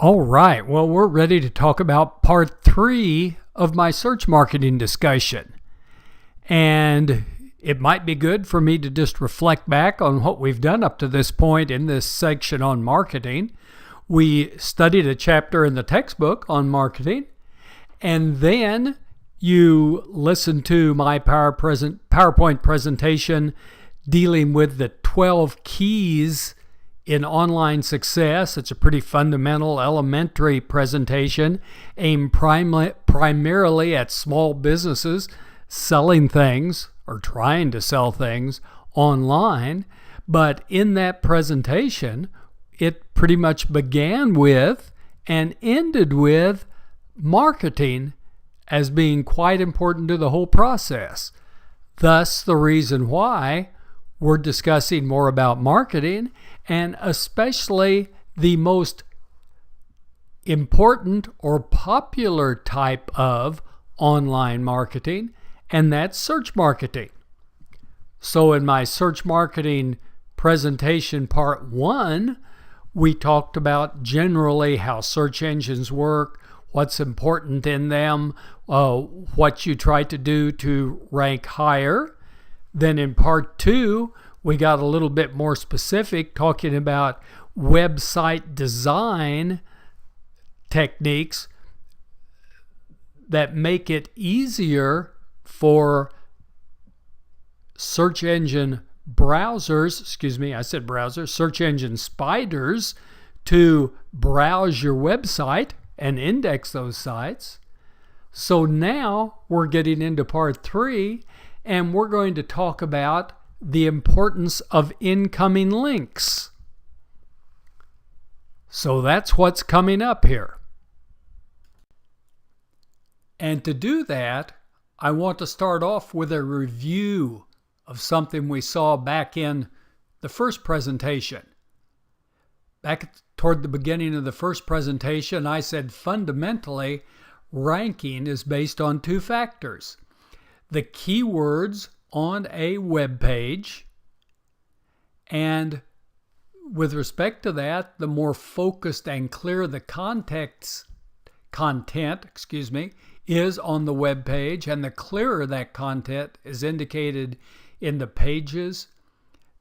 All right, well, we're ready to talk about part 3 of my search marketing discussion. And it might be good for me to just reflect back on what we've done up to this point in this section on marketing. We studied a chapter in the textbook on marketing, and then you listened to my PowerPoint presentation dealing with the 12 keys in online success. It's a pretty fundamental, elementary presentation aimed primarily at small businesses selling things or trying to sell things online. But in that presentation, it pretty much began with and ended with marketing as being quite important to the whole process. Thus, the reason why we're discussing more about marketing, and especially the most important or popular type of online marketing, and that's search marketing. So in my search marketing presentation part 1, we talked about generally how search engines work, what's important in them, what you try to do to rank higher. Then in part 2, we got a little bit more specific, talking about website design techniques that make it easier for search engine search engine spiders to browse your website and index those sites. So now we're getting into part 3, and we're going to talk about the importance of incoming links. So that's what's coming up here. And to do that, I want to start off with a review of something we saw back in the first presentation. Back toward the beginning of the first presentation, I said fundamentally, ranking is based on 2 factors: the keywords on a web page, and with respect to that, the more focused and clear the content is on the web page, and the clearer that content is indicated in the pages,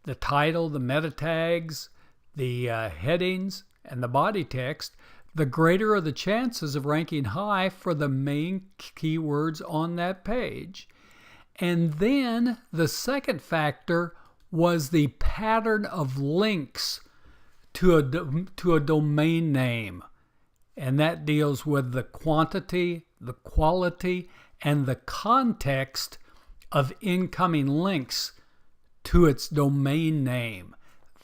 the title, the meta tags, the headings, and the body text, the greater are the chances of ranking high for the main keywords on that page. And then the second factor was the pattern of links to a domain name. And that deals with the quantity, the quality, and the context of incoming links to its domain name.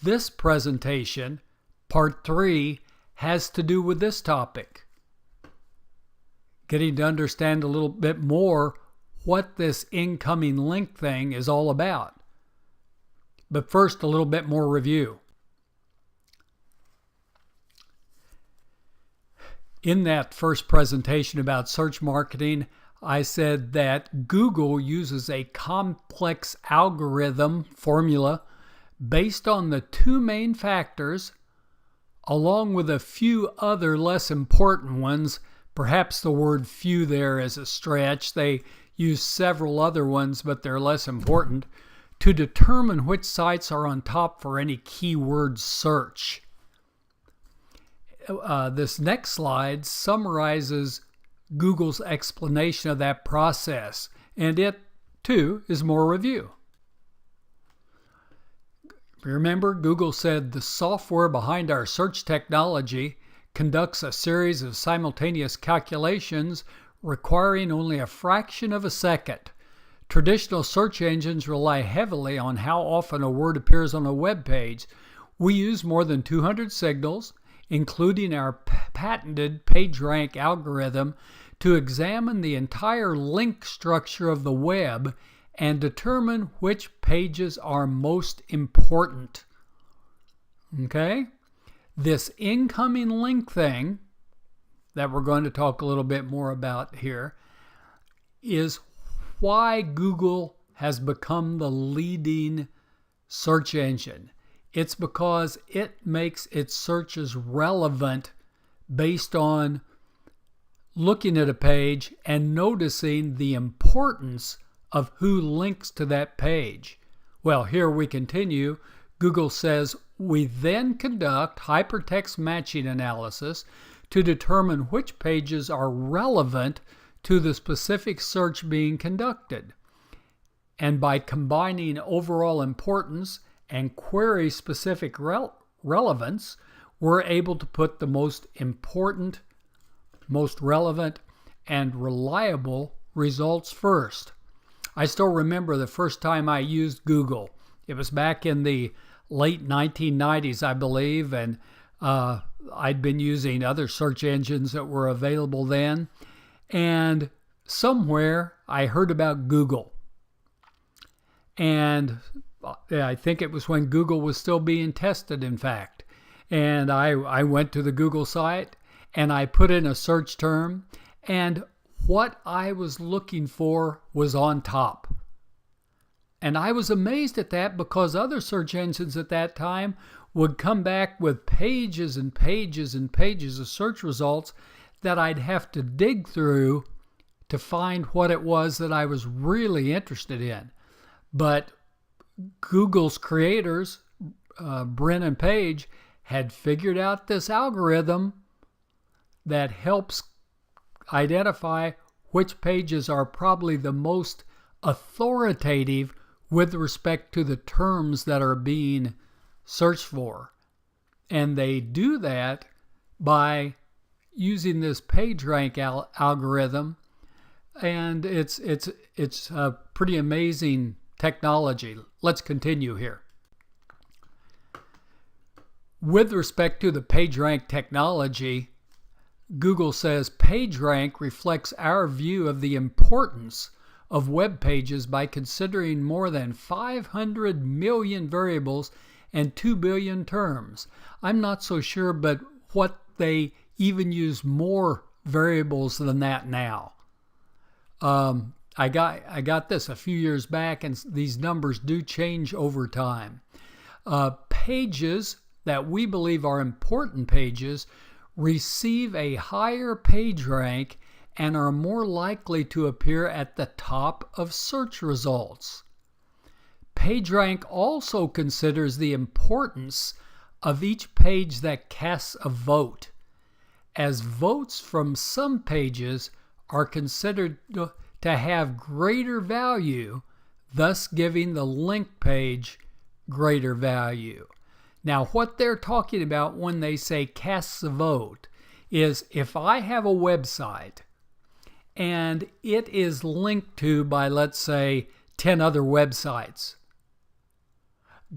This presentation, part 3, has to do with this topic. Getting to understand a little bit more what this incoming link thing is all about. But first, a little bit more review. In that first presentation about search marketing, I said that Google uses a complex algorithm formula based on the 2 main factors, along with a few other less important ones. Perhaps the word few there is a stretch. They use several other ones, but they're less important, to determine which sites are on top for any keyword search. This next slide summarizes Google's explanation of that process, and it, too, is more review. Remember, Google said the software behind our search technology conducts a series of simultaneous calculations requiring only a fraction of a second. Traditional search engines rely heavily on how often a word appears on a web page. We use more than 200 signals, including our patented PageRank algorithm, to examine the entire link structure of the web and determine which pages are most important. Okay? This incoming link thing that we're going to talk a little bit more about here is why Google has become the leading search engine. It's because it makes its searches relevant based on looking at a page and noticing the importance of who links to that page. Well, here we continue. Google says, we then conduct hypertext matching analysis to determine which pages are relevant to the specific search being conducted. And by combining overall importance and query-specific relevance, we're able to put the most important, most relevant, and reliable results first. I still remember the first time I used Google. It was back in the late 1990s, I believe, and I'd been using other search engines that were available then. And somewhere I heard about Google. And I think it was when Google was still being tested, in fact. And I went to the Google site and I put in a search term, and what I was looking for was on top. And I was amazed at that, because other search engines at that time would come back with pages and pages and pages of search results that I'd have to dig through to find what it was that I was really interested in. But Google's creators, Brent and Page, had figured out this algorithm that helps identify which pages are probably the most authoritative with respect to the terms that are being searched for. And they do that by using this PageRank algorithm, and it's a pretty amazing technology. Let's continue here. With respect to the PageRank technology, Google says PageRank reflects our view of the importance of web pages by considering more than 500 million variables and 2 billion terms. I'm not so sure, but what they even use more variables than that now. I got this a few years back, and these numbers do change over time. Pages that we believe are important pages receive a higher page rank and are more likely to appear at the top of search results. PageRank also considers the importance of each page that casts a vote, as votes from some pages are considered to have greater value, thus giving the link page greater value. Now, what they're talking about when they say casts a vote is if I have a website and it is linked to by, let's say, 10 other websites,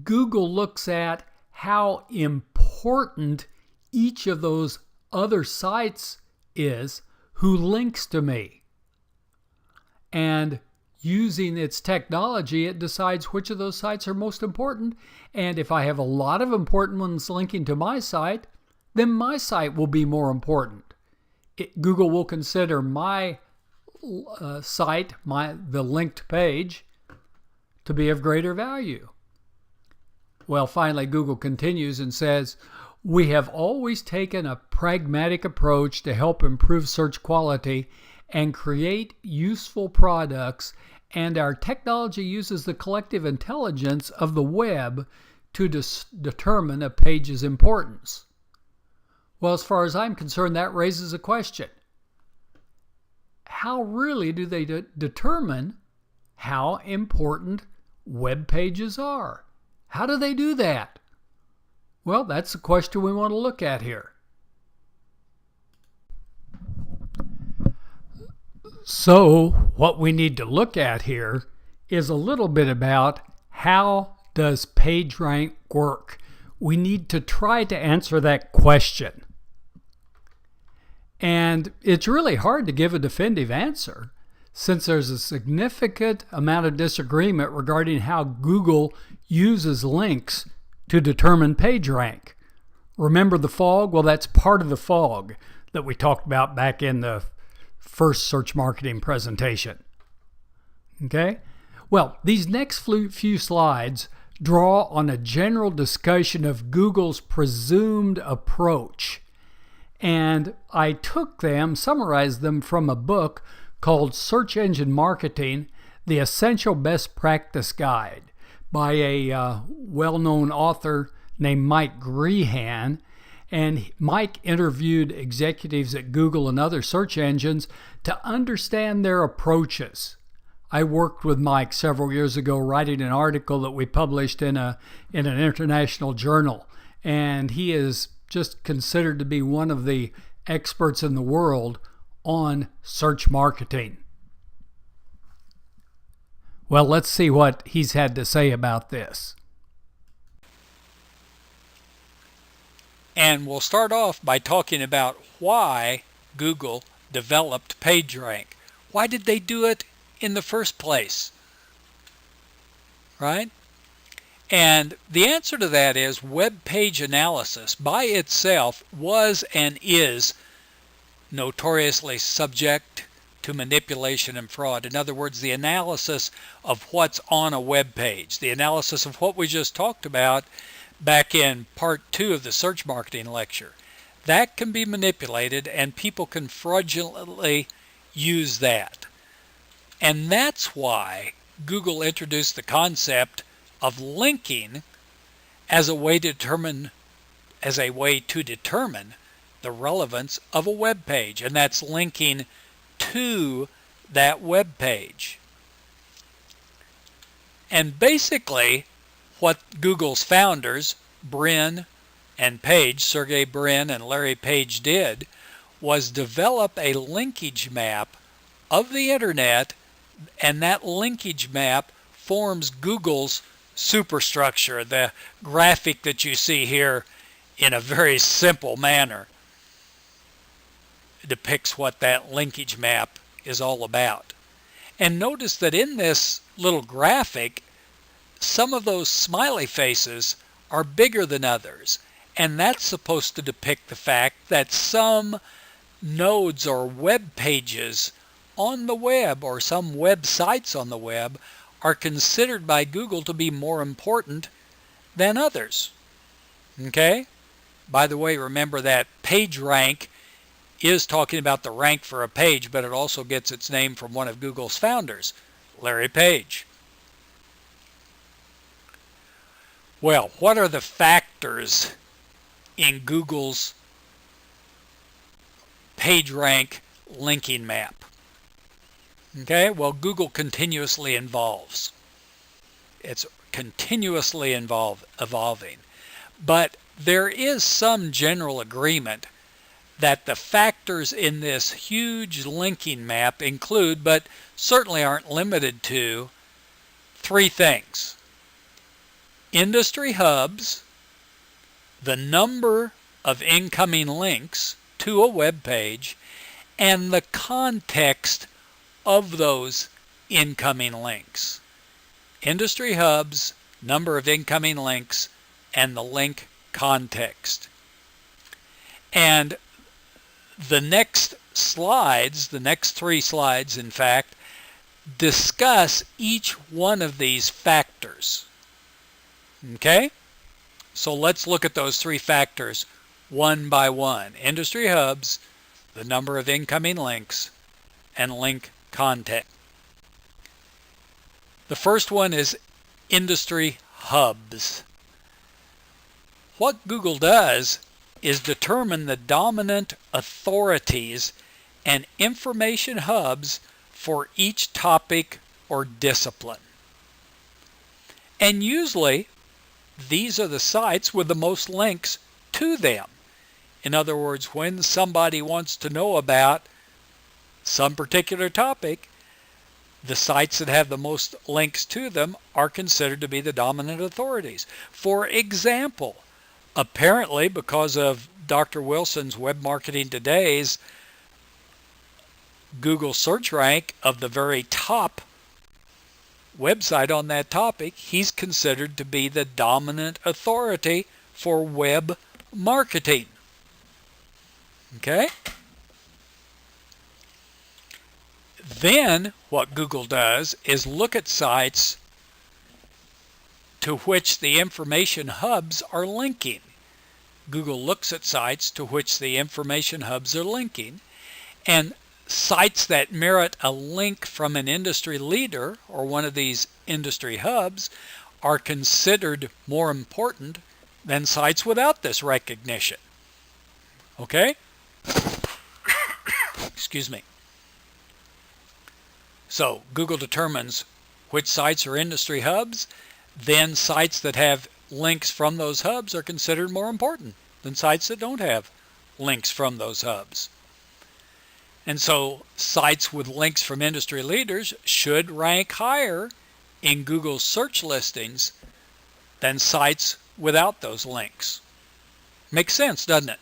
Google looks at how important each of those other sites is who links to me. And using its technology, it decides which of those sites are most important. And if I have a lot of important ones linking to my site, then my site will be more important. Google will consider my site, the linked page, to be of greater value. Well, finally, Google continues and says, we have always taken a pragmatic approach to help improve search quality and create useful products, and our technology uses the collective intelligence of the web to determine a page's importance. Well, as far as I'm concerned, that raises a question. How really do they determine how important web pages are? How do they do that? Well, that's the question we want to look at here. So, what we need to look at here is a little bit about how does PageRank work? We need to try to answer that question. And it's really hard to give a definitive answer, since there's a significant amount of disagreement regarding how Google uses links to determine PageRank. Remember the fog? Well, that's part of the fog that we talked about back in the first search marketing presentation. Okay? Well, these next few slides draw on a general discussion of Google's presumed approach. And I took them, summarized them from a book called Search Engine Marketing, The Essential Best Practice Guide by a well-known author named Mike Grehan. And Mike interviewed executives at Google and other search engines to understand their approaches. I worked with Mike several years ago writing an article that we published in an international journal. And he is just considered to be one of the experts in the world on search marketing. Well, let's see what he's had to say about this. And we'll start off by talking about why Google developed PageRank. Why did they do it in the first place? Right? And the answer to that is web page analysis by itself was and is notoriously subject to manipulation and fraud. In other words, the analysis of what's on a web page, the analysis of what we just talked about back in part 2 of the search marketing lecture, that can be manipulated and people can fraudulently use that. And that's why Google introduced the concept of linking as a way to determine the relevance of a web page, and that's linking to that web page. And basically what Google's founders, Brin and Page, Sergey Brin and Larry Page, did was develop a linkage map of the internet, and that linkage map forms Google's superstructure, the graphic that you see here in a very simple manner depicts what that linkage map is all about. And notice that in this little graphic, some of those smiley faces are bigger than others, and that's supposed to depict the fact that some nodes or web pages on the web or some websites on the web are considered by Google to be more important than others. Okay? By the way, remember that PageRank is talking about the rank for a page, but it also gets its name from one of Google's founders, Larry Page. Well, what are the factors in Google's PageRank linking map? Okay, well, Google continuously evolves. It's continuously evolving. But there is some general agreement that the factors in this huge linking map include, but certainly aren't limited to, 3 things: industry hubs, the number of incoming links to a web page, and the context of those incoming links. Industry hubs, number of incoming links, and the link context. And the next slides, the next 3 slides in fact, discuss each one of these factors. Okay? So let's look at those 3 factors one by one. Industry hubs, the number of incoming links, and link context. The first one is industry hubs. What Google does is determine the dominant authorities and information hubs for each topic or discipline. And usually, these are the sites with the most links to them. In other words, when somebody wants to know about some particular topic, the sites that have the most links to them are considered to be the dominant authorities. For example, apparently because of Dr. Wilson's Web Marketing Today's Google search rank of the very top website on that topic, he's considered to be the dominant authority for web marketing. Okay? Then what Google does is look at sites to which the information hubs are linking. Google looks at sites to which the information hubs are linking, and sites that merit a link from an industry leader or one of these industry hubs are considered more important than sites without this recognition. Okay? Excuse me. So Google determines which sites are industry hubs, then sites that have links from those hubs are considered more important than sites that don't have links from those hubs. And so sites with links from industry leaders should rank higher in Google's search listings than sites without those links. Makes sense, doesn't it?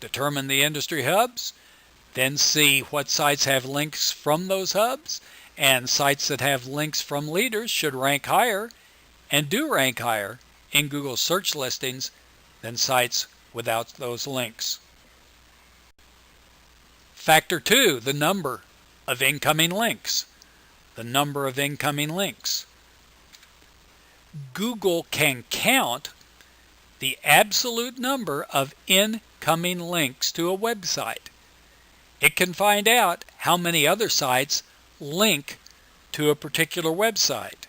Determine the industry hubs, then see what sites have links from those hubs, and sites that have links from leaders should rank higher and do rank higher in Google search listings than sites without those links. Factor 2, the number of incoming links. The number of incoming links. Google can count the absolute number of incoming links to a website. It can find out how many other sites link to a particular website.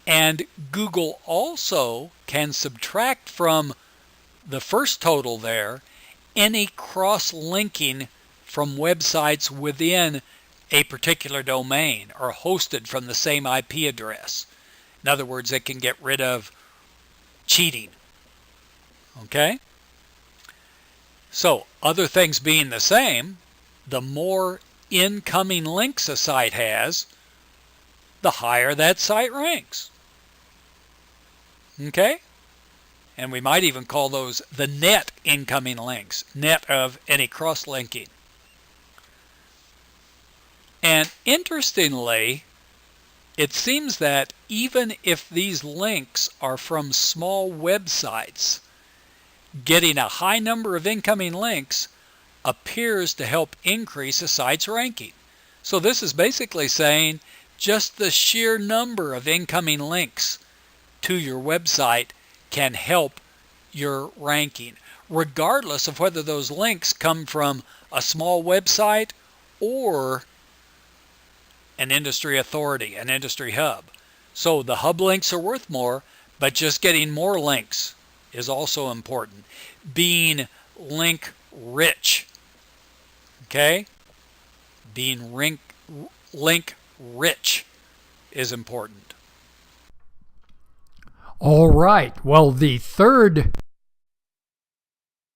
And Google also can subtract from the first total there any cross-linking from websites within a particular domain or hosted from the same IP address. In other words, it can get rid of cheating. Okay? So, other things being the same, the more incoming links a site has, the higher that site ranks. Okay? And we might even call those the net incoming links, net of any cross-linking. And interestingly, it seems that even if these links are from small websites, getting a high number of incoming links appears to help increase a site's ranking. So this is basically saying just the sheer number of incoming links to your website can help your ranking, regardless of whether those links come from a small website or an industry authority, an industry hub. So the hub links are worth more, but just getting more links is also important. Being link rich. Okay? Being link rich is important. All right. Well, the third,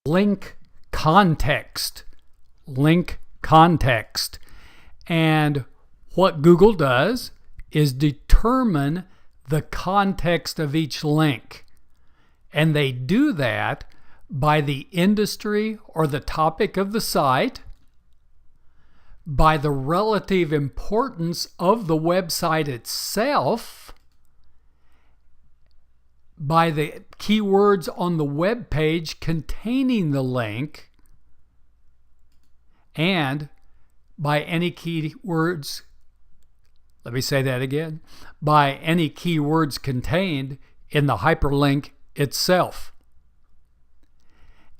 link context. Link context. And what Google does is determine the context of each link. And they do that by the industry or the topic of the site, by the relative importance of the website itself, by the keywords on the web page containing the link, and by any keywords, let me say that again, by any keywords contained in the hyperlink itself.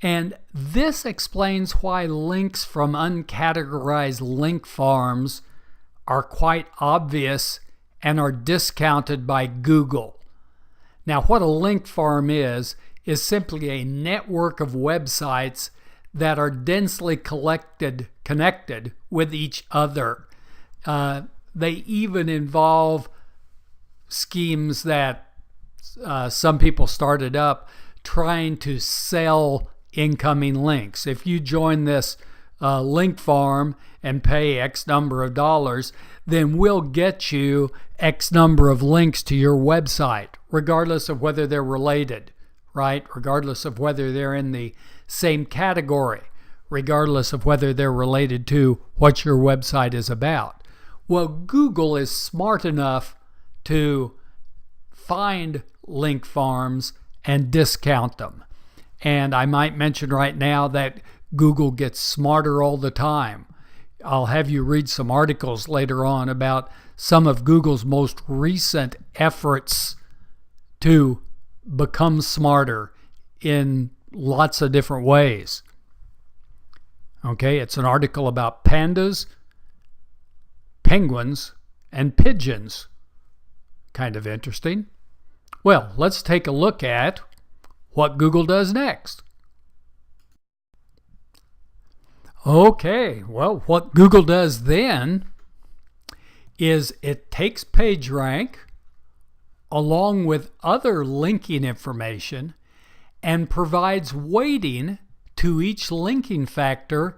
And this explains why links from uncategorized link farms are quite obvious and are discounted by Google. Now, what a link farm is simply a network of websites that are densely connected with each other. They even involve schemes that some people started up trying to sell incoming links. If you join this link farm and pay X number of dollars, then we'll get you X number of links to your website, regardless of whether they're related, right? Regardless of whether they're in the same category, regardless of whether they're related to what your website is about. Well, Google is smart enough to find link farms and discount them. And I might mention right now that Google gets smarter all the time. I'll have you read some articles later on about some of Google's most recent efforts to become smarter in lots of different ways. Okay, it's an article about pandas, penguins, and pigeons. Kind of interesting. Well, let's take a look at what Google does next. Okay, well, what Google does then is it takes PageRank along with other linking information and provides weighting to each linking factor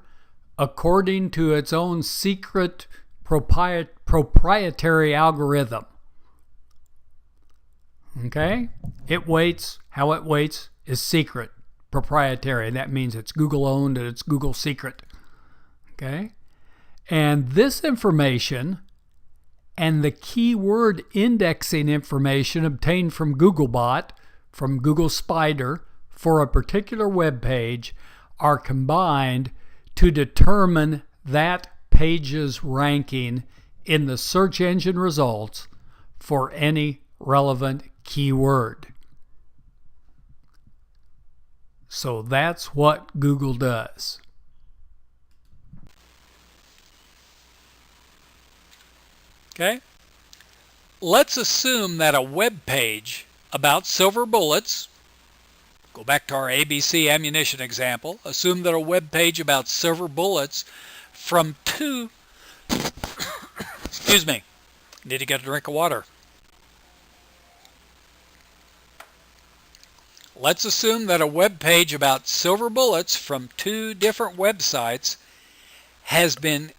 according to its own secret proprietary algorithm. Okay? It weights, how it weights is secret, proprietary. That means it's Google owned and it's Google secret. Okay? And this information and the keyword indexing information obtained from Googlebot, from Google Spider, for a particular web page are combined to determine that page's ranking in the search engine results for any relevant keyword. So that's what Google does. Okay? Let's assume that a web page about silver bullets, go back to our ABC ammunition example, assume that a web page about silver bullets from two, excuse me, need to get a drink of water. Let's assume that a web page about silver bullets from two different websites has been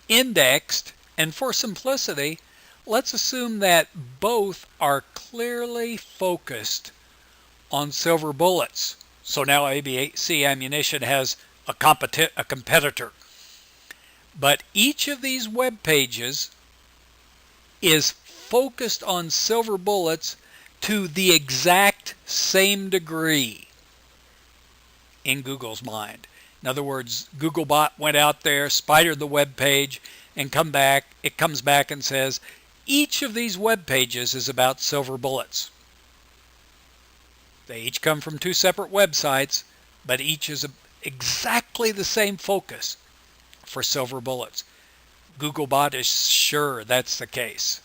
indexed, and for simplicity, let's assume that both are clearly focused on silver bullets. So now ABC Ammunition has a competitor. But each of these web pages is focused on silver bullets to the exact same degree in Google's mind. In other words, Googlebot went out there, spidered the web page, and it comes back and says, each of these web pages is about silver bullets. They each come from two separate websites, but each is exactly the same focus for silver bullets. Googlebot is sure that's the case.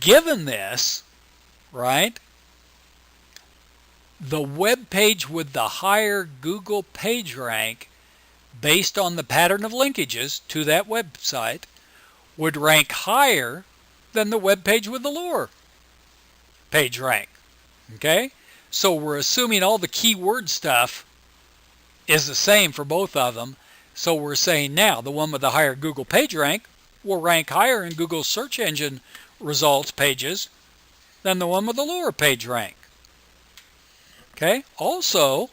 Given this, right, the web page with the higher Google PageRank, based on the pattern of linkages to that website, would rank higher than the web page with the lower PageRank. Okay? So we're assuming all the keyword stuff is the same for both of them. So we're saying now the one with the higher Google PageRank will rank higher in Google search engine results pages than the one with the lower PageRank. Okay? Also,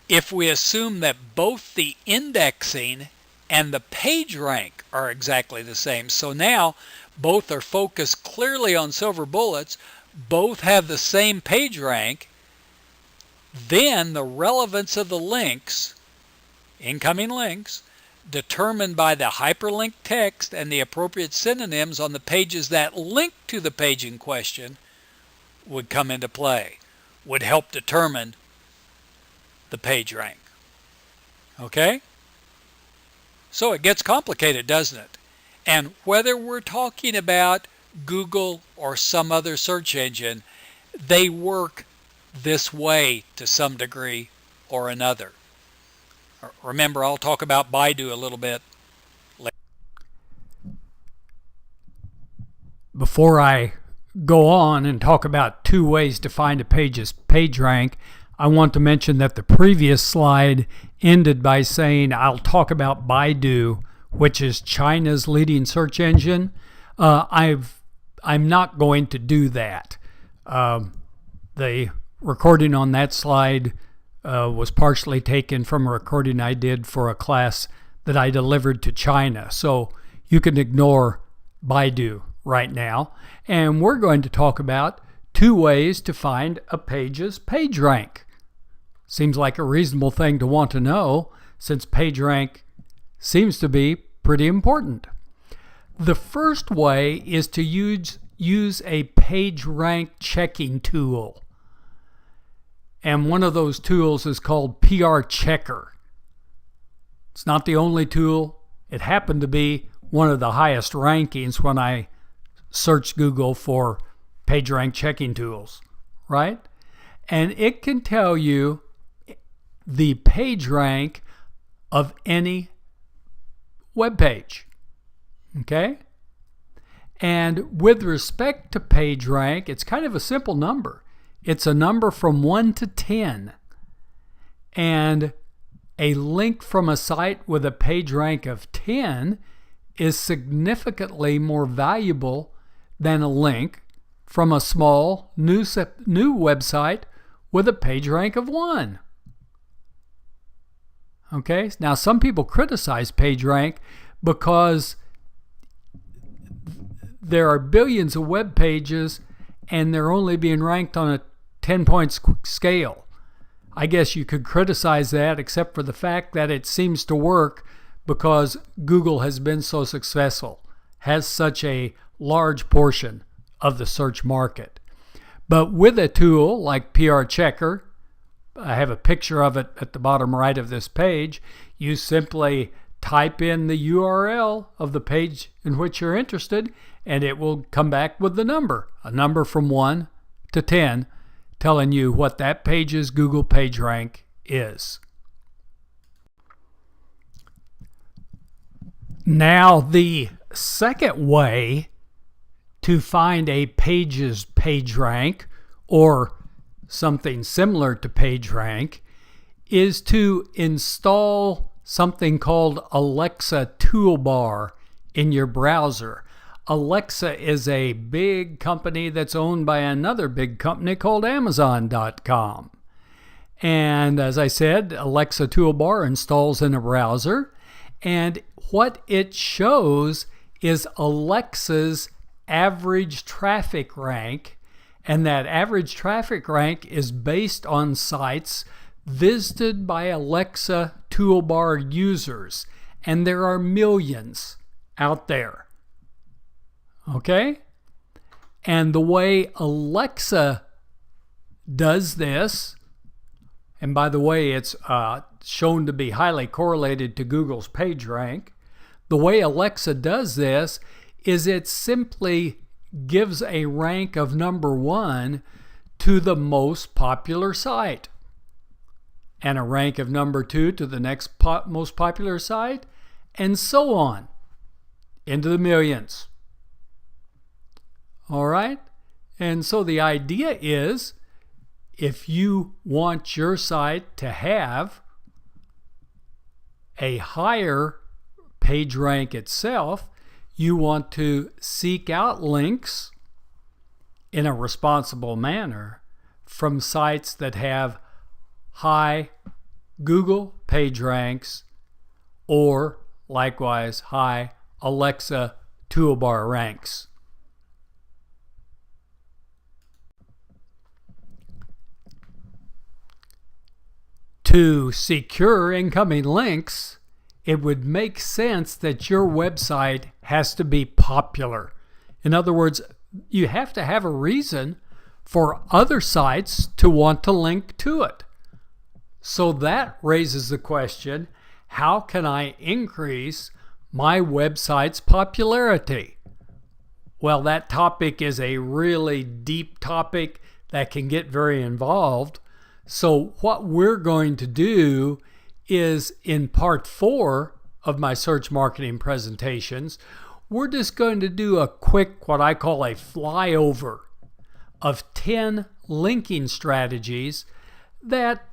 if we assume that both the indexing and the PageRank are exactly the same, so now both are focused clearly on silver bullets, both have the same PageRank, then the relevance of the links, incoming links, determined by the hyperlink text and the appropriate synonyms on the pages that link to the page in question, would come into play, would help determine the PageRank. Okay? So it gets complicated, doesn't it? And whether we're talking about Google or some other search engine, they work this way to some degree or another. Remember, I'll talk about Baidu a little bit later. Before I go on and talk about two ways to find a page's PageRank, I want to mention that the previous slide ended by saying I'll talk about Baidu, which is China's leading search engine. I'm not going to do that. The recording on that slide was partially taken from a recording I did for a class that I delivered to China. So you can ignore Baidu right now. And we're going to talk about two ways to find a page's PageRank. Seems like a reasonable thing to want to know, since PageRank seems to be pretty important. The first way is to use a PageRank checking tool. And one of those tools is called PR Checker. It's not the only tool. It happened to be one of the highest rankings when I searched Google for PageRank checking tools, right? And it can tell you the PageRank of any web page, okay? And with respect to PageRank, it's kind of a simple number. It's a number from 1 to 10. And a link from a site with a PageRank of 10 is significantly more valuable than a link from a small new website with a PageRank of 1. Okay, now some people criticize PageRank because there are billions of web pages and they're only being ranked on a 10-point scale. I guess you could criticize that, except for the fact that it seems to work because Google has been so successful, has such a large portion of the search market. But with a tool like PR Checker, I have a picture of it at the bottom right of this page, you simply type in the URL of the page in which you're interested, and it will come back with the number, a number from 1 to 10, telling you what that page's Google PageRank is. Now, the second way to find a page's PageRank, or something similar to PageRank, is to install something called Alexa Toolbar in your browser. Alexa is a big company that's owned by another big company called Amazon.com. And as I said, Alexa Toolbar installs in a browser, and what it shows is Alexa's average traffic rank, and that average traffic rank is based on sites visited by Alexa Toolbar users, and there are millions out there. Okay? And the way Alexa does this, and by the way, it's shown to be highly correlated to Google's PageRank, the way Alexa does this is it simply gives a rank of number 1 to the most popular site, and a rank of number 2 to the next most popular site, and so on, into the millions. All right? And so the idea is, if you want your site to have a higher PageRank itself, you want to seek out links in a responsible manner from sites that have high Google PageRanks or likewise high Alexa Toolbar ranks. To secure incoming links, it would make sense that your website has to be popular. In other words, you have to have a reason for other sites to want to link to it. So that raises the question, how can I increase my website's popularity? Well, that topic is a really deep topic that can get very involved. So what we're going to do is, in part 4 of my search marketing presentations, we're just going to do a quick, what I call a flyover of 10 linking strategies that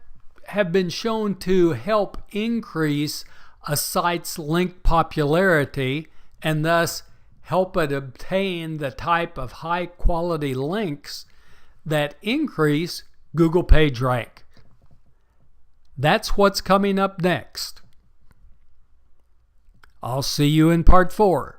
have been shown to help increase a site's link popularity and thus help it obtain the type of high quality links that increase Google PageRank. That's what's coming up next. I'll see you in part 4.